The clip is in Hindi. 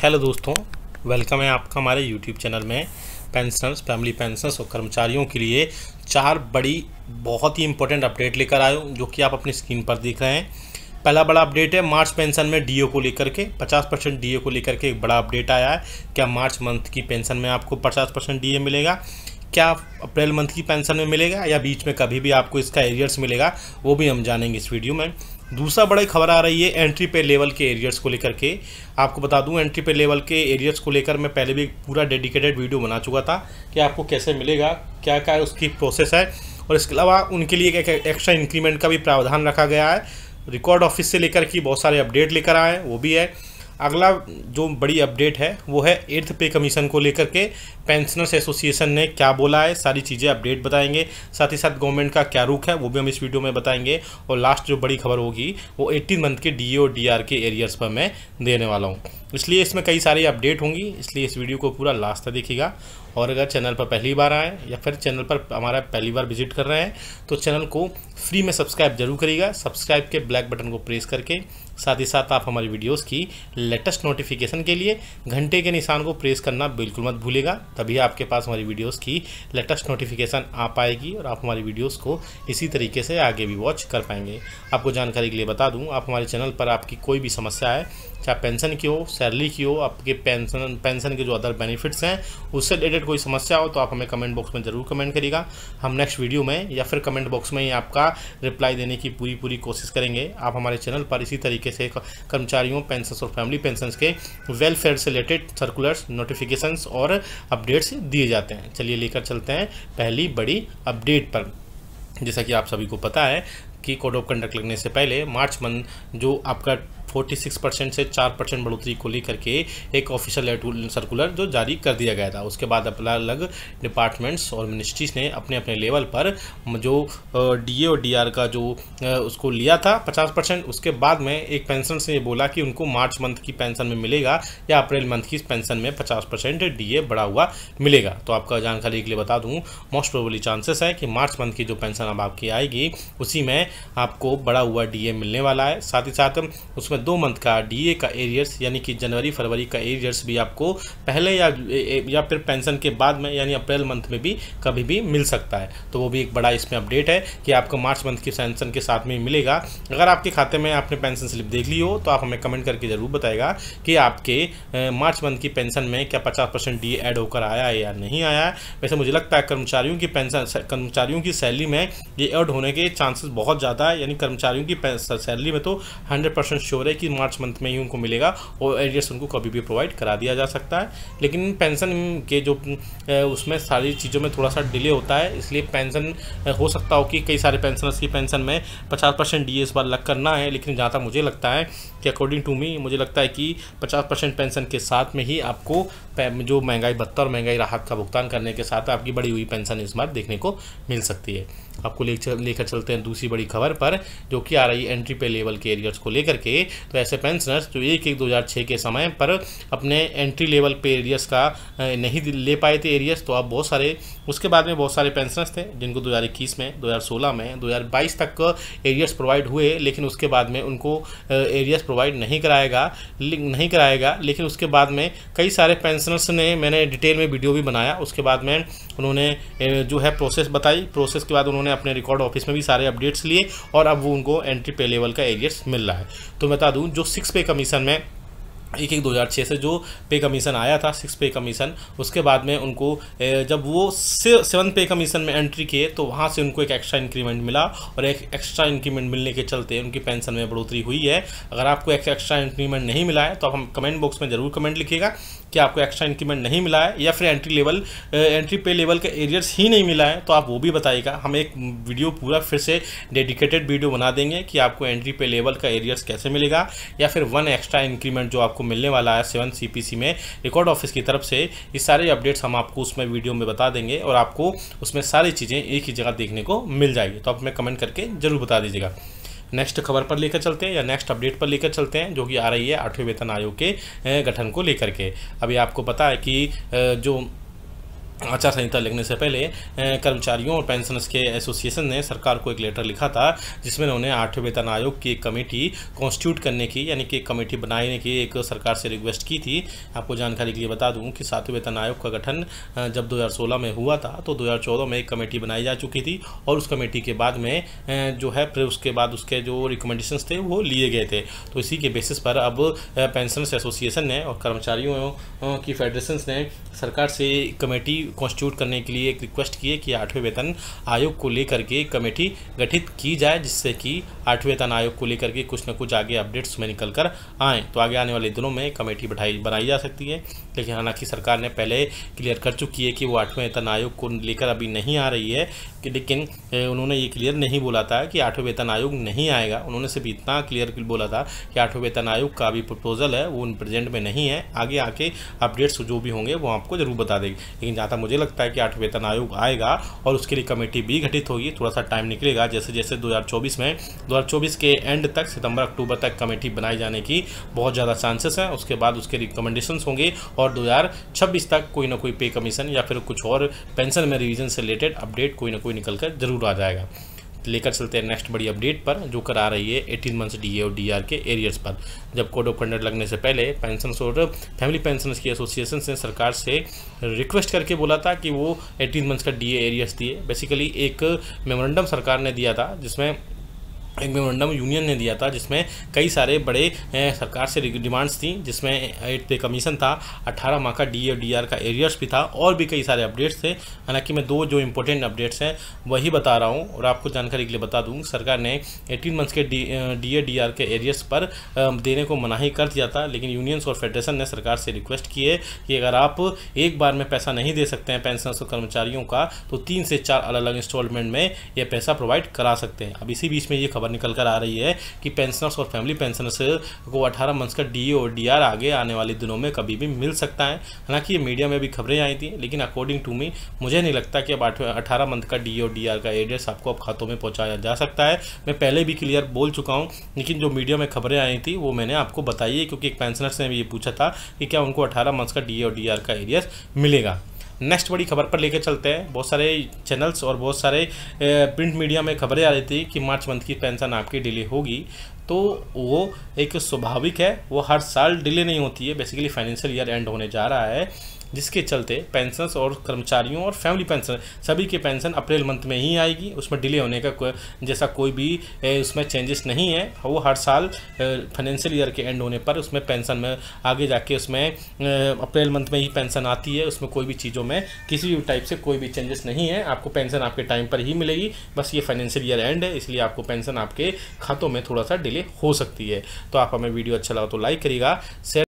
हेलो दोस्तों, वेलकम है आपका हमारे यूट्यूब चैनल में। पेंशनर्स, फैमिली पेंशनर्स और कर्मचारियों के लिए चार बड़ी बहुत ही इंपॉर्टेंट अपडेट लेकर आए हूँ, जो कि आप अपनी स्क्रीन पर देख रहे हैं। पहला बड़ा अपडेट है मार्च पेंशन में डीओ को लेकर के 50% डीए को लेकर के एक बड़ा अपडेट आया है। क्या मार्च मंथ की पेंशन में आपको 50% डीए मिलेगा? क्या अप्रैल मंथ की पेंशन में मिलेगा या बीच में कभी भी आपको इसका एरियर्स मिलेगा, वो भी हम जानेंगे इस वीडियो में। दूसरा बड़ी खबर आ रही है एंट्री पे लेवल के एरियर्स को लेकर के। आपको बता दूं, एंट्री पे लेवल के एरियर्स को लेकर मैं पहले भी पूरा डेडिकेटेड वीडियो बना चुका था कि आपको कैसे मिलेगा, क्या क्या उसकी प्रोसेस है, और इसके अलावा उनके लिए एक एक्स्ट्रा इंक्रीमेंट का भी प्रावधान रखा गया है। रिकॉर्ड ऑफिस से लेकर के बहुत सारे अपडेट लेकर आए हैं, वो भी है। अगला जो बड़ी अपडेट है वो है 8th पे कमीशन को लेकर के पेंशनर्स एसोसिएशन ने क्या बोला है, सारी चीज़ें अपडेट बताएंगे। साथ ही साथ गवर्नमेंट का क्या रुख है वो भी हम इस वीडियो में बताएंगे। और लास्ट जो बड़ी खबर होगी वो 18 मंथ के डीए और डीआर के एरियर्स पर मैं देने वाला हूँ, इसलिए इसमें कई सारी अपडेट होंगी, इसलिए इस वीडियो को पूरा लास्ट तक देखिएगा। और अगर चैनल पर पहली बार आए या फिर चैनल पर हमारा पहली बार विजिट कर रहे हैं तो चैनल को फ्री में सब्सक्राइब जरूर करिएगा। सब्सक्राइब के ब्लैक बटन को प्रेस करके साथ ही साथ आप हमारी वीडियोस की लेटेस्ट नोटिफिकेशन के लिए घंटे के निशान को प्रेस करना बिल्कुल मत भूलिएगा, तभी आपके पास हमारी वीडियोस की लेटेस्ट नोटिफिकेशन आ पाएगी और आप हमारी वीडियोस को इसी तरीके से आगे भी वॉच कर पाएंगे। आपको जानकारी के लिए बता दूं, आप हमारे चैनल पर आपकी कोई भी समस्या है, चाहे पेंशन की हो, सैलरी की हो, आपके पेंशन के जो अदर बेनिफिट्स हैं उससे रिलेटेड कोई समस्या हो, तो आप हमें कमेंट बॉक्स में ज़रूर कमेंट करिएगा। हम नेक्स्ट वीडियो में या फिर कमेंट बॉक्स में ही आपका रिप्लाई देने की पूरी कोशिश करेंगे। आप हमारे चैनल पर इसी तरीके से कर्मचारियों, पेंशनर्स और फैमिली पेंशनर्स के वेलफेयर से रिलेटेड सर्कुलर्स, नोटिफिकेशंस और अपडेट्स दिए जाते हैं। चलिए लेकर चलते हैं पहली बड़ी अपडेट पर। जैसा कि आप सभी को पता है कि कोड ऑफ कंडक्ट लगने से पहले मार्च मंथ जो आपका 46% से 4% बढ़ोतरी को लेकर के एक ऑफिशियल सर्कुलर जो जारी कर दिया गया था। उसके बाद अलग अलग डिपार्टमेंट्स और मिनिस्ट्रीज ने अपने अपने लेवल पर जो डीए और डीआर का जो उसको लिया था 50%, उसके बाद में एक पेंशन से ये बोला कि उनको मार्च मंथ की पेंशन में मिलेगा या अप्रैल मंथ की पेंशन में 50% डीए बढ़ा हुआ मिलेगा। तो आपका जानकारी के लिए बता दूं, मोस्ट प्रोबेबली चांसेस है कि मार्च मंथ की जो पेंशन अब आपकी आएगी उसी में आपको बढ़ा हुआ डीए मिलने वाला है। साथ ही साथ उसमें 2 मंथ का डीए का एरियर्स यानी कि जनवरी फरवरी का एरियर्स भी आपको पहले या फिर पेंशन के बाद में यानी अप्रैल मंथ में भी कभी भी मिल सकता है। तो वो भी एक बड़ा इसमें अपडेट है कि आपको मार्च मंथ की पेंशन के साथ में मिलेगा। अगर आपके खाते में आपने पेंशन स्लिप देख ली हो तो आप हमें कमेंट करके ज़रूर बताएगा कि आपके मार्च मंथ की पेंशन में क्या 50% डीए ऐड होकर आया है या नहीं आया है। वैसे मुझे लगता है कर्मचारियों की पेंशन, कर्मचारियों की सैलरी में ये ऐड होने के चांसेस बहुत ज़्यादा है, यानी कर्मचारियों की सैलरी में तो 100% श्योर है कि मार्च मंथ में ही उनको मिलेगा और एरियर्स उनको कभी भी प्रोवाइड करा दिया जा सकता है। लेकिन पेंशन के जो उसमें सारी चीज़ों में थोड़ा सा डिले होता है, इसलिए पेंशन हो सकता हो कि कई सारे पेंशनर्स की पेंशन में 50% डीए इस बार लग करना है। लेकिन जहाँ तक मुझे लगता है कि अकॉर्डिंग टू मी, मुझे लगता है कि 50% पेंशन के साथ में ही आपको जो महंगाई भत्ता और महंगाई राहत का भुगतान करने के साथ आपकी बढ़ी हुई पेंशन इस बार देखने को मिल सकती है। आपको लेकर चलते हैं दूसरी बड़ी खबर पर, जो कि आ रही है एंट्री पे लेवल के एरियर्स को लेकर के। तो ऐसे पेंशनर्स जो 1/1/2006 के समय पर अपने एंट्री लेवल पे एरियर्स का नहीं ले पाए थे एरियर्स, तो अब बहुत सारे उसके बाद में बहुत सारे पेंशनर्स थे जिनको 2021 में, 2016 में, 2022 तक एरियर्स प्रोवाइड हुए, लेकिन उसके बाद में उनको एरियर्स प्रोवाइड नहीं कराएगा। लेकिन उसके बाद में कई सारे पेंशनर्स ने, मैंने डिटेल में वीडियो भी बनाया, उसके बाद में उन्होंने जो है प्रोसेस बताई। प्रोसेस के बाद उन्होंने अपने रिकॉर्ड ऑफिस में भी सारे अपडेट्स लिए और अब वो उनको एंट्री पे लेवल का एरियर्स मिल रहा है। तो बता दूं, जो 6 पे कमीशन में 1/1/2006 से जो पे कमीशन आया था, 6 पे कमीशन, उसके बाद में उनको जब वो 7 पे कमीशन में एंट्री किए तो वहाँ से उनको एक एक्स्ट्रा इंक्रीमेंट मिला और एक एक्स्ट्रा इंक्रीमेंट मिलने के चलते उनकी पेंशन में बढ़ोतरी हुई है। अगर आपको एक एक्स्ट्रा इंक्रीमेंट नहीं मिला है तो आप हम कमेंट बॉक्स में ज़रूर कमेंट लिखिएगा कि आपको एक्स्ट्रा इंक्रीमेंट नहीं मिला है या फिर एंट्री पे लेवल का एरियर्स ही नहीं मिला है, तो आप वो भी बताइएगा। हम एक वीडियो पूरा फिर से डेडिकेटेड वीडियो बना देंगे कि आपको एंट्री पे लेवल का एरियर्स कैसे मिलेगा या फिर 1 एक्स्ट्रा इंक्रीमेंट जो आपको मिलने वाला है 7 CPC में रिकॉर्ड ऑफिस की तरफ से। ये सारे अपडेट्स हम आपको उसमें वीडियो में बता देंगे और आपको उसमें सारी चीज़ें एक ही जगह देखने को मिल जाएगी। तो आप हमें कमेंट करके ज़रूर बता दीजिएगा। नेक्स्ट खबर पर लेकर चलते हैं या नेक्स्ट अपडेट पर लेकर चलते हैं, जो कि आ रही है 8वें वेतन आयोग के गठन को लेकर के। अभी आपको पता है कि जो आचार संहिता लगने से पहले कर्मचारियों और पेंशनर्स के एसोसिएशन ने सरकार को एक लेटर लिखा था, जिसमें उन्होंने 8वें वेतन आयोग की एक कमेटी कॉन्स्टिट्यूट करने की, यानी कि एक कमेटी बनाने की एक सरकार से रिक्वेस्ट की थी। आपको जानकारी के लिए बता दूं कि 7वें वेतन आयोग का गठन जब 2016 में हुआ था तो 2014 में एक कमेटी बनाई जा चुकी थी, और उस कमेटी के बाद में जो है फिर उसके बाद उसके जो रिकमेंडेशंस थे वो लिए गए थे। तो इसी के बेसिस पर अब पेंशनर्स एसोसिएशन ने और कर्मचारियों की फेडरेशंस ने सरकार से कमेटी कॉन्स्टिट्यूट करने के लिए एक रिक्वेस्ट की है कि 8वें वेतन आयोग को लेकर के कमेटी गठित की जाए, जिससे कि 8वें वेतन आयोग को लेकर के कुछ न कुछ आगे अपडेट्स में निकल कर आएँ। तो आगे आने वाले दिनों में कमेटी बनाई जा सकती है, लेकिन हालांकि सरकार ने पहले क्लियर कर चुकी है कि वो 8वें वेतन आयोग को लेकर अभी नहीं आ रही है, लेकिन उन्होंने ये क्लियर नहीं बोला था कि 8वें वेतन आयोग नहीं आएगा। उन्होंने सिर्फ इतना क्लियर बोला था कि 8वें वेतन आयोग का अभी प्रपोजल है वो प्रेजेंट में नहीं है, आगे आके अपडेट्स जो भी होंगे वो आपको जरूर बता देगी। लेकिन जहाँ तक मुझे लगता है कि 8वें वेतन आयोग आएगा और उसके लिए कमेटी भी गठित होगी, थोड़ा सा टाइम निकलेगा। जैसे जैसे 2024 के एंड तक, सितंबर अक्टूबर तक कमेटी बनाए जाने की बहुत ज़्यादा चांसेस हैं। उसके बाद उसके रिकमेंडेशंस होंगे और 2026 तक कोई ना कोई पे कमीशन या फिर कुछ और पेंशन में रिवीजन से रिलेटेड अपडेट कोई ना कोई निकल कर जरूर आ जाएगा। लेकर चलते हैं नेक्स्ट बड़ी अपडेट पर, जो करा रही है 18 मंथ्स डीए और डीआर के एरियर्स पर। जब कोड ऑफ कंडक्ट लगने से पहले पेंशनर्स और फैमिली पेंशनर्स की एसोसिएशन ने सरकार से रिक्वेस्ट करके बोला था कि वो 18 मंथ्स का डीए एरियर्स दिए। बेसिकली एक मेमोरेंडम सरकार ने दिया था, जिसमें एक मेमोरेंडम यूनियन ने दिया था, जिसमें कई सारे बड़े सरकार से डिमांड्स थी, जिसमें 8 पे कमीशन था, 18 माह का डीए और डीआर का एरियर्स भी था, और भी कई सारे अपडेट्स थे। हालांकि मैं 2 जो इंपॉर्टेंट अपडेट्स हैं वही बता रहा हूं, और आपको जानकारी के लिए बता दूं, सरकार ने 18 मंथ्स के डीए डीआर के एरियर्स पर देने को मनाही कर दिया था, लेकिन यूनियंस और फेडरेशन ने सरकार से रिक्वेस्ट की है कि अगर आप एक बार में पैसा नहीं दे सकते हैं पेंशनर्स और कर्मचारियों का, तो 3 से 4 अलग अलग इंस्टॉलमेंट में यह पैसा प्रोवाइड करा सकते हैं। अब इसी बीच में ये खबर निकल कर आ रही है कि पेंशनर्स और फैमिली पेंशनर्स को 18 मंथ्स का डीए और डीआर आगे आने वाले दिनों में कभी भी मिल सकता है। हालांकि ये मीडिया में भी खबरें आई थी, लेकिन अकॉर्डिंग टू मी मुझे नहीं लगता कि अब 18 मंथ का डीए और डीआर का एड्रेस आपको अब खातों में पहुंचाया जा सकता है। मैं पहले भी क्लियर बोल चुका हूं, लेकिन जो मीडिया में खबरें आई थी वो मैंने आपको बताई है, क्योंकि एक पेंशनर्स ने भी ये पूछा था कि क्या उनको 18 मंथ्स का डीए और डीआर का एरियस मिलेगा। नेक्स्ट बड़ी खबर पर लेकर चलते हैं। बहुत सारे चैनल्स और बहुत सारे प्रिंट मीडिया में खबरें आ रही थी कि मार्च मंथ की पेंशन आपकी डिले होगी, तो वो एक स्वाभाविक है, वो हर साल डिले नहीं होती है। बेसिकली फाइनेंशियल ईयर एंड होने जा रहा है, जिसके चलते पेंशनर्स और कर्मचारियों और फैमिली पेंशन सभी के पेंशन अप्रैल मंथ में ही आएगी। उसमें डिले होने का जैसा कोई भी उसमें चेंजेस नहीं है। वो हर साल फाइनेंशियल ईयर के एंड होने पर उसमें पेंशन में आगे जाके उसमें अप्रैल मंथ में ही पेंशन आती है। उसमें कोई भी चीज़ों में किसी भी टाइप से कोई भी चेंजेस नहीं है। आपको पेंशन आपके टाइम पर ही मिलेगी, बस ये फाइनेंशियल ईयर एंड है, इसलिए आपको पेंशन आपके खातों में थोड़ा सा डिले हो सकती है। तो आप हमें वीडियो अच्छा लगा तो लाइक करिएगा, शेयर